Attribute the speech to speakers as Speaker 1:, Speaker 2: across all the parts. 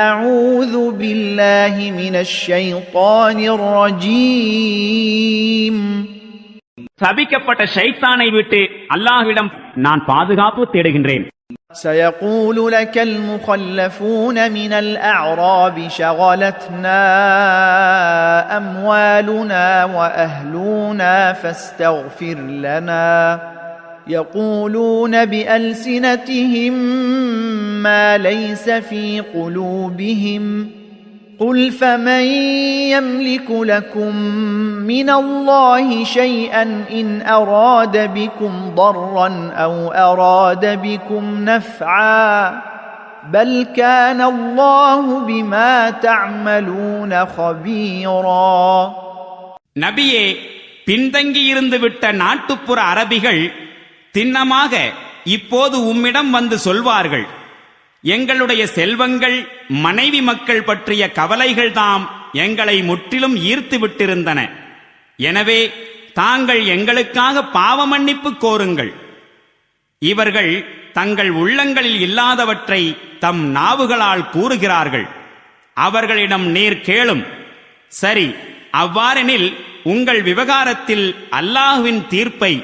Speaker 1: أعوذ بالله من الشيطان الرجيم.
Speaker 2: சபிக்கப்பட்ட ஷைத்தானை விட்டு அல்லாஹ்விடம் நான் பாதுகாப்பு தேடுகின்றேன்.
Speaker 1: سيقول لك المخلفون من الأعراب شغلتنا أموالنا وأهلنا فاستغفر لنا يقولون بألسنتهم ما ليس في قلوبهم قل فمن يملك لكم من الله شيئا إن أراد بكم ضرا أو أراد بكم نفعا بل كان الله بما تعملون خبيرا.
Speaker 2: நபியே, பின்தங்கியிருந்து விட்ட நாட்டுப்புற அரபிகள் திண்ணமாக இப்போது உம்மிடம் வந்து சொல்வார்கள், எங்களுடைய செல்வங்கள் மனைவி மக்கள் பற்றிய கவலைகள்தாம் எங்களை முற்றிலும் ஈர்த்து விட்டிருந்தன. எனவே தாங்கள் எங்களுக்காக பாவ மன்னிப்பு கோருங்கள். இவர்கள் தங்கள் உள்ளங்களில் இல்லாதவற்றை தம் நாவுகளால் கூறுகிறார்கள். அவர்களிடம் நீர் கேளும். சரி, அவ்வாறெனில் உங்கள் விவகாரத்தில் அல்லாஹுவின் தீர்ப்பை,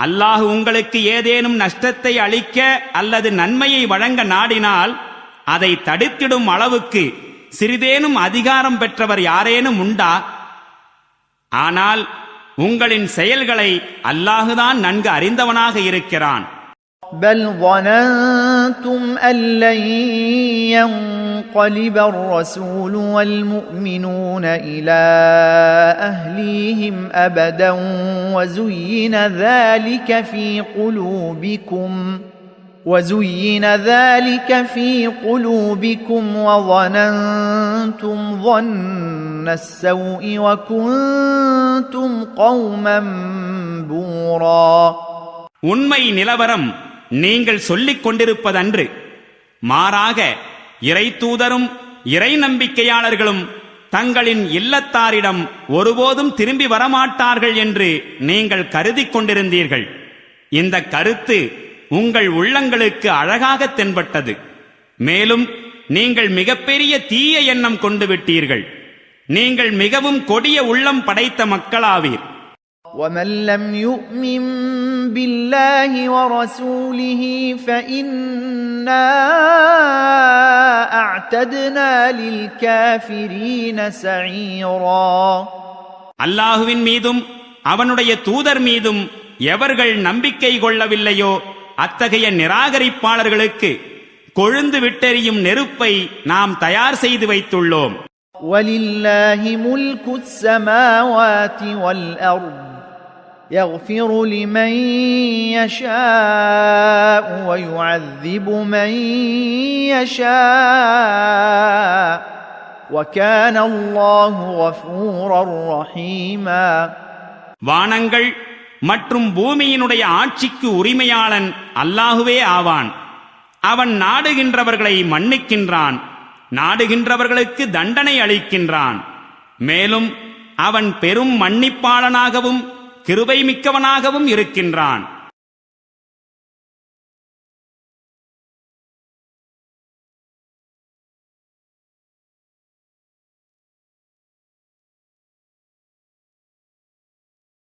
Speaker 2: அல்லாஹ் உங்களுக்கு ஏதேனும் நஷ்டத்தை அளிக்க அல்லது நன்மையை வழங்க நாடினால் அதை தடுத்திடும் அளவுக்கு சிறிதேனும் அதிகாரம் பெற்றவர் யாரேனும் உண்டா? ஆனால் உங்களின் செயல்களை அல்லாஹுதான் நன்கு அறிந்தவனாக இருக்கிறான்.
Speaker 1: بل ظننتم أن لن ينقلب الرسول والمؤمنون إلى أهليهم أبدا وزين ذلك في قلوبكم وظننتم ظن السوء وكنتم قوما بورا.
Speaker 2: உண்மை நிலவரம் நீங்கள் சொல்லிக் கொண்டிருப்பதன்று, மாறாக இறை தூதரும் இறை நம்பிக்கையாளர்களும் தங்களின் இல்லத்தாரிடம் ஒருபோதும் திரும்பி வரமாட்டார்கள் என்று நீங்கள் கருதிக் கொண்டிருந்தீர்கள். இந்த கருத்து உங்கள் உள்ளங்களுக்கு அழகாக தென்பட்டது. மேலும் நீங்கள் மிகப்பெரிய தீய எண்ணம் கொண்டு விட்டீர்கள். நீங்கள் மிகவும் கொடிய உள்ளம் படைத்த மக்களாவீர்.
Speaker 1: وَمَنْ لَمْ يُؤْمِنْ بِاللَّهِ وَرَسُولِهِ فَإِنَّا أَعْتَدْنَا لِلْكَافِرِينَ سَعِيرًا.
Speaker 2: அல்லாஹுவின் மீதும் அவனுடைய தூதர் மீதும் எவர்கள் நம்பிக்கை கொள்ளவில்லையோ அத்தகைய நிராகரிப்பாளர்களுக்கு கொழுந்து விட்டெறியும் நெருப்பை நாம் தயார் செய்து வைத்துள்ளோம்.
Speaker 1: وَلِلَّهِ مُلْكُ السَّمَاوَاتِ وَالْأَرْضِ يَغْفِرُ لِمَن يَشَاءُ وَيُعَذِّبُ مَن يَشَاءُ وَكَانَ اللَّهُ غَفُورًا رَّحِيمًا.
Speaker 2: வானங்கள் மற்றும் பூமியினுடைய ஆட்சிக்கு உரிமையாளன் அல்லாஹுவே ஆவான். அவன் நாடுகின்றவர்களை மன்னிக்கின்றான், நாடுகின்றவர்களுக்கு தண்டனை அளிக்கின்றான். மேலும் அவன் பெரும் மன்னிப்பாளனாகவும் கிருபை மிக்கவனாகவும் இருக்கின்றான்.